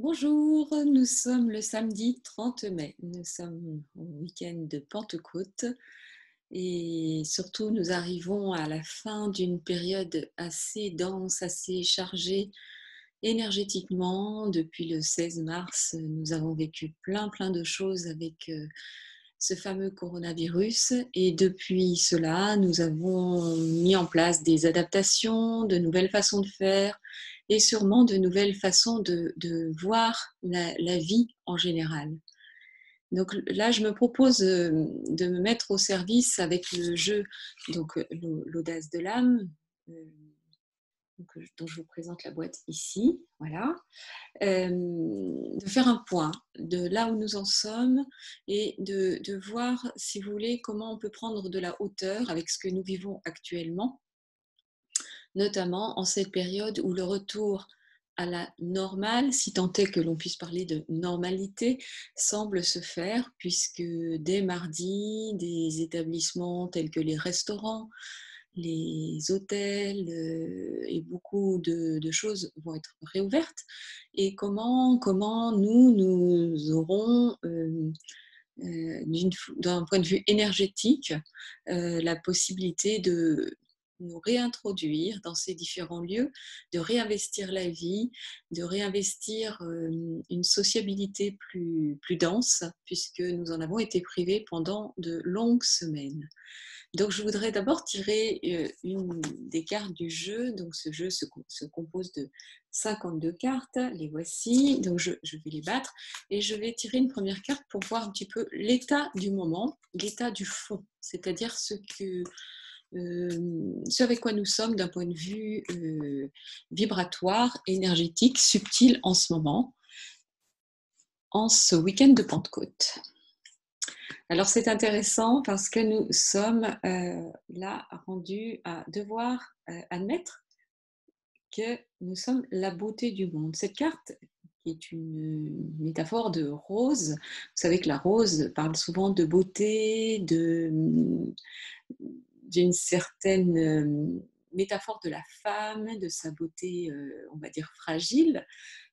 Bonjour, nous sommes le samedi 30 mai. Nous sommes au week-end de Pentecôte et surtout nous arrivons à la fin d'une période assez dense, assez chargée énergétiquement. Depuis le 16 mars, nous avons vécu plein de choses avec ce fameux coronavirus et depuis cela, nous avons mis en place des adaptations, de nouvelles façons de faire et sûrement de nouvelles façons de voir la vie en général. Donc là, je me propose de me mettre au service avec le jeu, donc l'audace de l'âme, euh, dont je vous présente la boîte ici, voilà, de faire un point de là où nous en sommes et de voir, si vous voulez, comment on peut prendre de la hauteur avec ce que nous vivons actuellement, notamment en cette période où le retour à la normale, si tant est que l'on puisse parler de normalité, semble se faire, puisque dès mardi, des établissements tels que les restaurants, les hôtels et beaucoup de choses vont être réouvertes. Et comment nous aurons, d'un point de vue énergétique, la possibilité de nous réintroduire dans ces différents lieux, de réinvestir la vie, de réinvestir une sociabilité plus dense, puisque nous en avons été privés pendant de longues semaines. Donc, je voudrais d'abord tirer une des cartes du jeu. Donc, ce jeu se compose de 52 cartes. Les voici. Donc, je vais les battre et je vais tirer une première carte pour voir un petit peu l'état du moment, l'état du fond, c'est-à-dire ce avec quoi nous sommes d'un point de vue vibratoire, énergétique, subtil en ce moment, en ce week-end de Pentecôte. Alors c'est intéressant parce que nous sommes là rendus à devoir admettre que nous sommes la beauté du monde. Cette carte qui est une métaphore de rose, vous savez que la rose parle souvent de beauté, d'une certaine métaphore de la femme, de sa beauté, on va dire, fragile.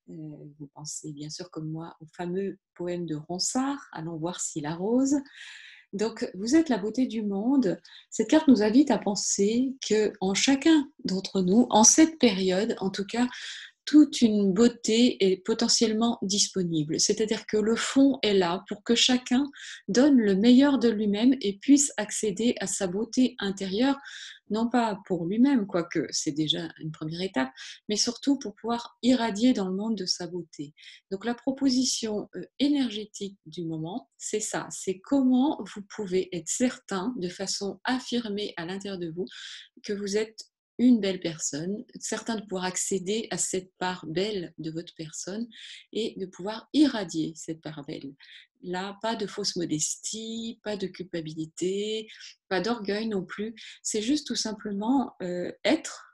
Vous pensez bien sûr comme moi au fameux poème de Ronsard, Allons voir si la rose. Donc, vous êtes la beauté du monde. Cette carte nous invite à penser que en chacun d'entre nous, en cette période, en tout cas, toute une beauté est potentiellement disponible. C'est-à-dire que le fond est là pour que chacun donne le meilleur de lui-même et puisse accéder à sa beauté intérieure, non pas pour lui-même, quoique c'est déjà une première étape, mais surtout pour pouvoir irradier dans le monde de sa beauté. Donc la proposition énergétique du moment, c'est ça, c'est comment vous pouvez être certain de façon affirmée à l'intérieur de vous que vous êtes une belle personne, certain de pouvoir accéder à cette part belle de votre personne et de pouvoir irradier cette part belle. Là, pas de fausse modestie, pas de culpabilité, pas d'orgueil non plus. C'est juste tout simplement être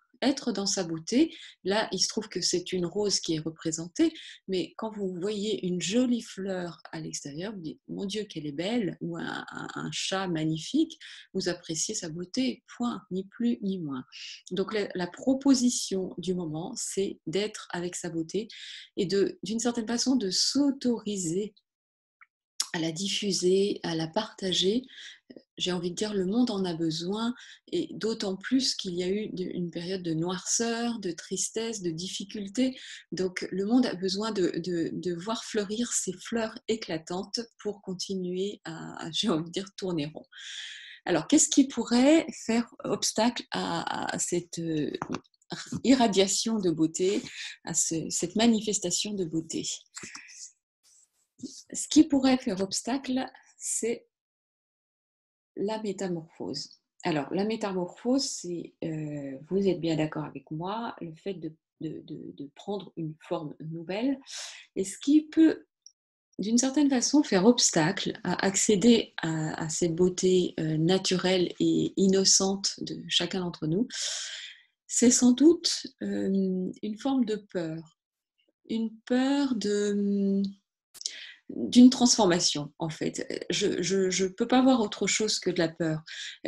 dans sa beauté. Là, il se trouve que c'est une rose qui est représentée, mais quand vous voyez une jolie fleur à l'extérieur, vous dites, mon Dieu, qu'elle est belle, ou un chat magnifique, vous appréciez sa beauté, point, ni plus ni moins. Donc la proposition du moment, c'est d'être avec sa beauté et d'une certaine façon de s'autoriser à la diffuser, à la partager. J'ai envie de dire, le monde en a besoin, et d'autant plus qu'il y a eu une période de noirceur, de tristesse, de difficulté. Donc le monde a besoin de voir fleurir ces fleurs éclatantes pour continuer j'ai envie de dire, tourner rond. Alors, qu'est-ce qui pourrait faire obstacle à cette irradiation de beauté, à cette manifestation de beauté? Ce qui pourrait faire obstacle, c'est la métamorphose. Alors, la métamorphose, c'est, vous êtes bien d'accord avec moi, le fait de prendre une forme nouvelle, et ce qui peut, d'une certaine façon, faire obstacle à accéder à cette beauté naturelle et innocente de chacun d'entre nous, c'est sans doute une forme de peur. Une peur d'une transformation, en fait. Je peux pas voir autre chose que de la peur.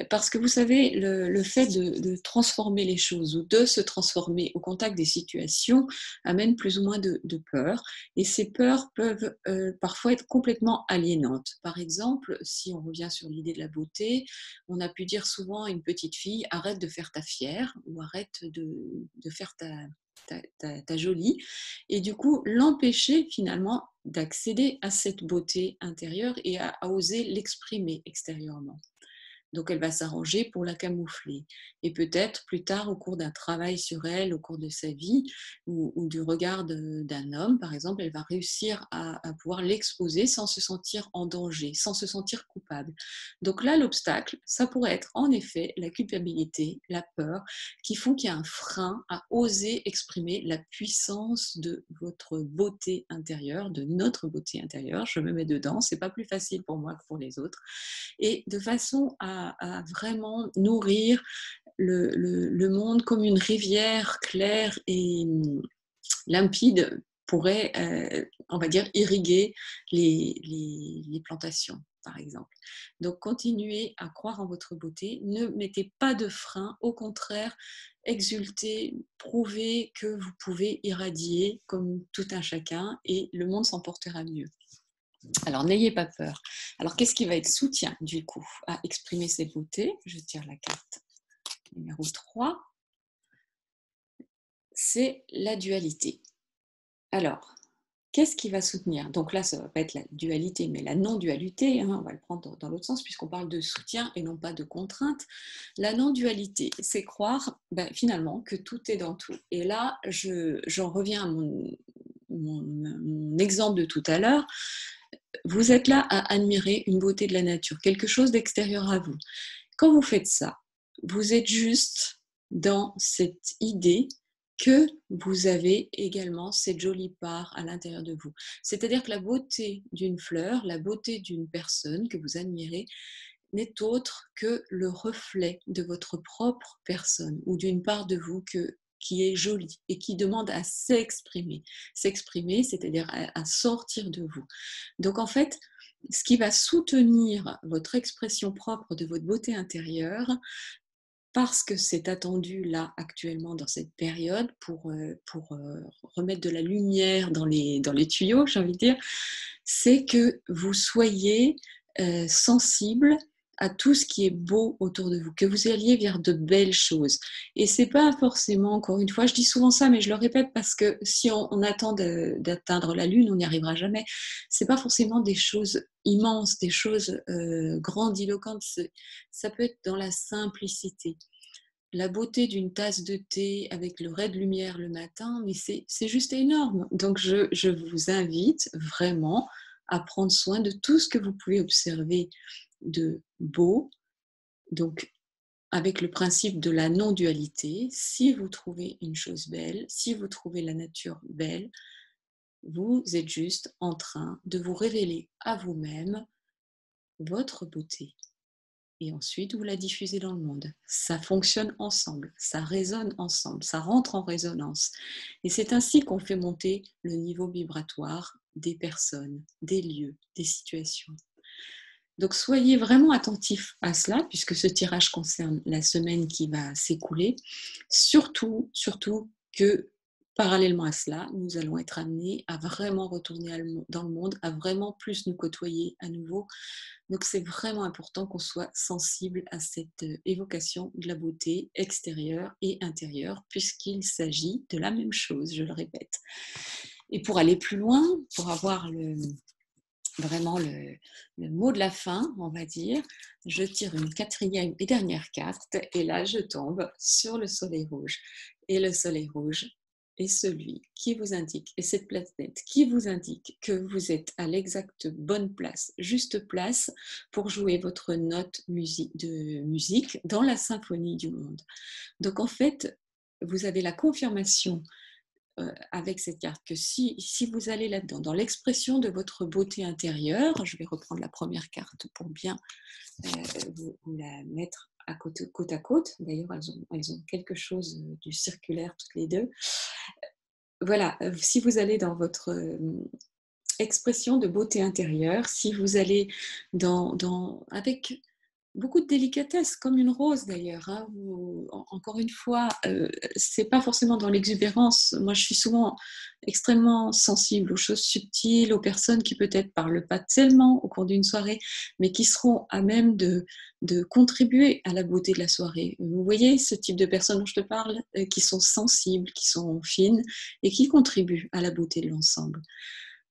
Parce que vous savez, le fait de transformer les choses ou de se transformer au contact des situations amène plus ou moins de peur. Et ces peurs peuvent parfois être complètement aliénantes. Par exemple, si on revient sur l'idée de la beauté, on a pu dire souvent à une petite fille: arrête de faire ta fière ou arrête de faire ta jolie, et du coup l'empêcher finalement d'accéder à cette beauté intérieure et à oser l'exprimer extérieurement. Donc elle va s'arranger pour la camoufler. Et peut-être plus tard, au cours d'un travail sur elle, au cours de sa vie, ou du regard d'un homme, par exemple, elle va réussir à pouvoir l'exposer sans se sentir en danger, sans se sentir coupable. Donc là, l'obstacle, ça pourrait être en effet la culpabilité, la peur, qui font qu'il y a un frein à oser exprimer la puissance de votre beauté intérieure, de notre beauté intérieure. Je me mets dedans, c'est pas plus facile pour moi que pour les autres, et de façon à vraiment nourrir le monde comme une rivière claire et limpide pourrait, on va dire, irriguer les plantations, par exemple. Donc, continuez à croire en votre beauté, ne mettez pas de frein, au contraire, exultez, prouvez que vous pouvez irradier comme tout un chacun et le monde s'en portera mieux. Alors, n'ayez pas peur. Alors, qu'est-ce qui va être soutien, du coup, à exprimer ses beautés? Je tire la carte numéro 3. C'est la dualité. Alors, qu'est-ce qui va soutenir? Donc là, ça ne va pas être la dualité, mais la non-dualité, hein, on va le prendre dans l'autre sens, puisqu'on parle de soutien et non pas de contrainte. La non-dualité, c'est croire finalement que tout est dans tout. Et là, j'en reviens à mon exemple de tout à l'heure. Vous êtes là à admirer une beauté de la nature, quelque chose d'extérieur à vous. Quand vous faites ça, vous êtes juste dans cette idée que vous avez également cette jolie part à l'intérieur de vous. C'est-à-dire que la beauté d'une fleur, la beauté d'une personne que vous admirez, n'est autre que le reflet de votre propre personne ou d'une part de vous qui est jolie et qui demande à s'exprimer. S'exprimer, c'est-à-dire à sortir de vous. Donc en fait, ce qui va soutenir votre expression propre de votre beauté intérieure, parce que c'est attendu là actuellement dans cette période pour remettre de la lumière dans les tuyaux, j'ai envie de dire, c'est que vous soyez sensible à tout ce qui est beau autour de vous, que vous alliez vers de belles choses. Et c'est pas forcément, encore une fois, je dis souvent ça, mais je le répète parce que si on attend d'atteindre la lune, on n'y arrivera jamais. C'est pas forcément des choses immenses, des choses grandiloquentes. Ça peut être dans la simplicité. La beauté d'une tasse de thé avec le ray de lumière le matin, mais c'est juste énorme. Donc je vous invite vraiment à prendre soin de tout ce que vous pouvez observer de beau. Donc avec le principe de la non-dualité, si vous trouvez une chose belle, si vous trouvez la nature belle, vous êtes juste en train de vous révéler à vous-même votre beauté. Et ensuite, vous la diffusez dans le monde. Ça fonctionne ensemble, ça résonne ensemble, ça rentre en résonance. Et c'est ainsi qu'on fait monter le niveau vibratoire des personnes, des lieux, des situations. Donc soyez vraiment attentifs à cela, puisque ce tirage concerne la semaine qui va s'écouler. Surtout, surtout que parallèlement à cela, nous allons être amenés à vraiment retourner dans le monde, à vraiment plus nous côtoyer à nouveau. Donc c'est vraiment important qu'on soit sensible à cette évocation de la beauté extérieure et intérieure, puisqu'il s'agit de la même chose, je le répète. Et pour aller plus loin, pour avoir vraiment le mot de la fin, on va dire, je tire une quatrième et dernière carte, et là je tombe sur le soleil rouge. Et le soleil rouge est celui qui vous indique, et cette planète qui vous indique que vous êtes à l'exacte bonne place, juste place pour jouer votre note de musique dans la symphonie du monde. Donc en fait, vous avez la confirmation avec cette carte que si vous allez là-dedans, dans l'expression de votre beauté intérieure, je vais reprendre la première carte pour bien vous la mettre côte à côte. D'ailleurs, elles ont quelque chose du circulaire toutes les deux. Voilà, si vous allez dans votre expression de beauté intérieure. Si vous allez avec beaucoup de délicatesse, comme une rose d'ailleurs, hein, encore une fois, c'est pas forcément dans l'exubérance. Moi, je suis souvent extrêmement sensible aux choses subtiles, aux personnes qui peut-être parlent pas tellement au cours d'une soirée, mais qui seront à même de contribuer à la beauté de la soirée. Vous voyez ce type de personnes dont je te parle, qui sont sensibles, qui sont fines et qui contribuent à la beauté de l'ensemble.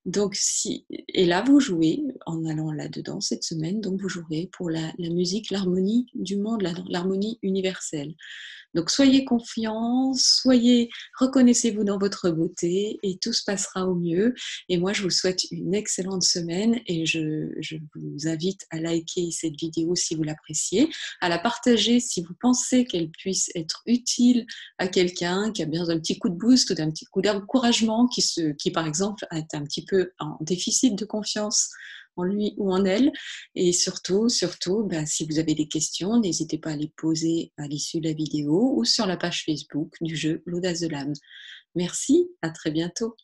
Donc si et là, vous jouez en allant là-dedans cette semaine, donc vous jouerez pour la musique, l'harmonie du monde, l'harmonie universelle. Donc soyez confiants, reconnaissez-vous dans votre beauté et tout se passera au mieux. Et moi, je vous souhaite une excellente semaine et je vous invite à liker cette vidéo si vous l'appréciez, à la partager si vous pensez qu'elle puisse être utile à quelqu'un qui a besoin d'un petit coup de boost ou d'un petit coup d'encouragement, qui par exemple est un petit peu en déficit de confiance en lui ou en elle. Et surtout, ben, si vous avez des questions, n'hésitez pas à les poser à l'issue de la vidéo ou sur la page Facebook du jeu L'Audace de l'âme. Merci, à très bientôt.